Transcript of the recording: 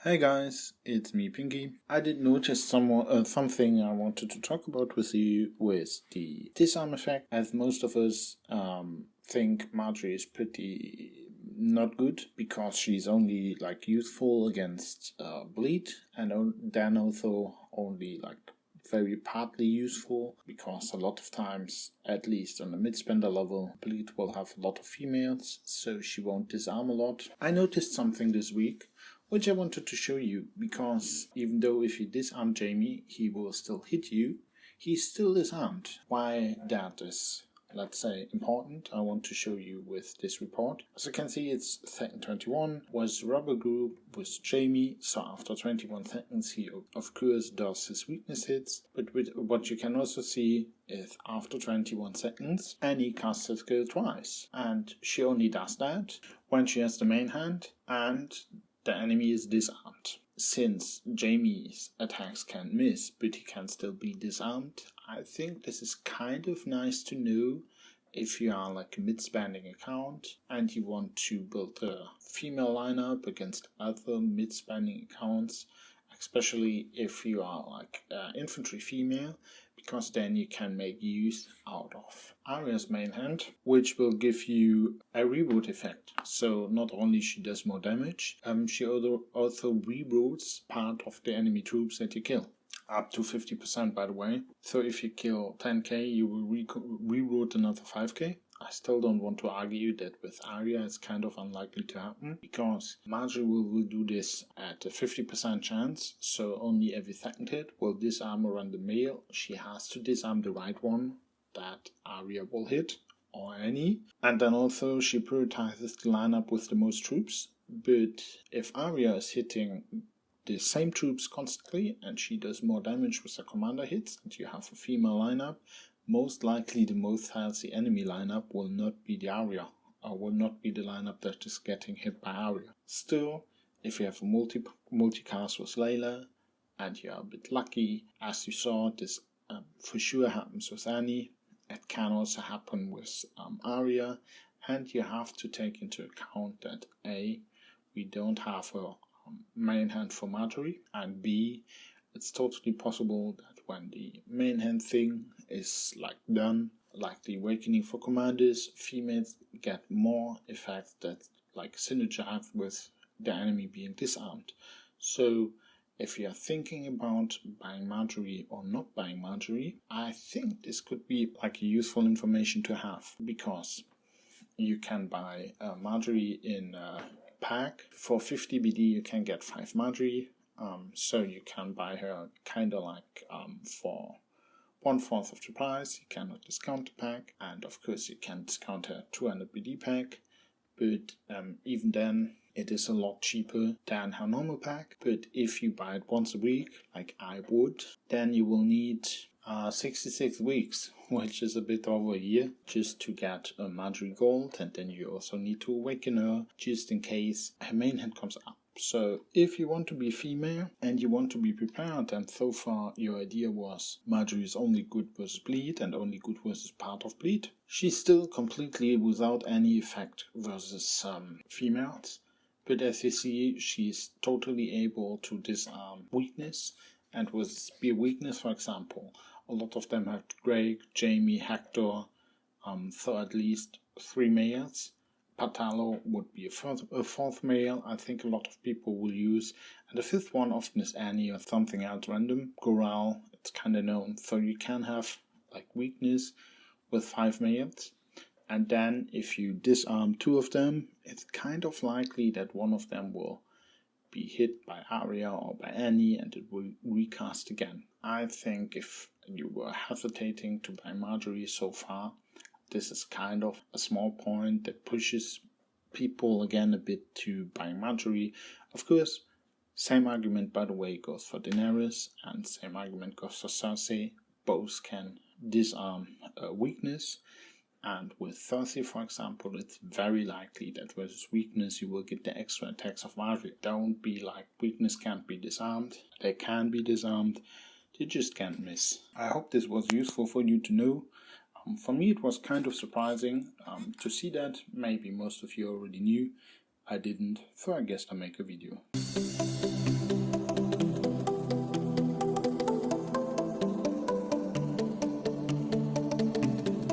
Hey guys, it's me Pinky. I did notice something I wanted to talk about with you with the disarm effect, as most of us think Marjorie is pretty not good because she's only useful against bleed, and then also only very partly useful because a lot of times, at least on the mid-spender level, bleed will have a lot of females, so she won't disarm a lot. I noticed something this week which I wanted to show you, because even though if you disarm Jamie, he will still hit you, he's still disarmed. Why that is, let's say, important, I want to show you with this report. As you can see, it's second 21, was rubber group with Jamie, so after 21 seconds he of course does his weakness hits, but what you can also see is after 21 seconds, Annie casts her skill twice, and she only does that when she has the main hand and the enemy is disarmed. Since Jamie's attacks can miss, but he can still be disarmed, I think this is kind of nice to know if you are like a mid-spanning account and you want to build a female lineup against other mid-spanning accounts, especially if you are like infantry female, because then you can make use out of Arya's main hand, which will give you a reboot effect. So not only she does more damage, she also reboots part of the enemy troops that you kill. Up to 50%, by the way. So if you kill 10k, you will reroute another 5k. I still don't want to argue that with Arya it's kind of unlikely to happen, because Magerys will do this at a 50% chance, so only every second hit will disarm a random male. She has to disarm the right one that Arya will hit, or any, and then also she prioritizes the lineup with the most troops. But if Arya is hitting the same troops constantly and she does more damage with her commander hits, and you have a female lineup, most likely the most healthy enemy lineup will not be the Arya, or will not be the lineup that is getting hit by Arya. Still, if you have a multicast with Layla and you are a bit lucky, as you saw, this for sure happens with Annie. It can also happen with Arya, and you have to take into account that A, we don't have a main hand for Magerys, and B, it's totally possible that when the main hand thing is done, like the awakening for commanders, females get more effects that synergize with the enemy being disarmed. So if you are thinking about buying Magerys or not buying Magerys, I think this could be useful information to have, because you can buy Magerys in pack. For 50 BD you can get 5 Magerys, so you can buy her for 1/4 of the price. You cannot discount the pack, and of course you can discount her 200 BD pack, but even then it is a lot cheaper than her normal pack. But if you buy it once a week, like I would, then you will need 66 weeks, which is a bit over a year, just to get a Magerys gold, and then you also need to awaken her just in case her main hand comes up. So if you want to be female and you want to be prepared, and so far your idea was Magerys is only good versus bleed and only good versus part of bleed, she's still completely without any effect versus females. But as you see, she's totally able to disarm weakness, and with spear weakness, for example, a lot of them have Drake, Jamie, Hector, so at least 3 males. Patalo would be a fourth male, I think a lot of people will use, and the fifth one often is Annie or something else random. Goral, it's kinda known, so you can have weakness with 5 males, and then if you disarm 2 of them, it's kind of likely that one of them will be hit by Arya or by Annie and it will recast again. I think if you were hesitating to buy Magerys so far, this is kind of a small point that pushes people again a bit to buying Magerys. Of course, same argument, by the way, goes for Daenerys, and same argument goes for Cersei. Both can disarm weakness, and with Cersei, for example, it's very likely that versus weakness you will get the extra attacks of Magerys. Don't be like weakness can't be disarmed. They can be disarmed, they just can't miss. I hope this was useful for you to know. For me it was kind of surprising to see that. Maybe most of you already knew. I didn't, so I guess I'll make a video.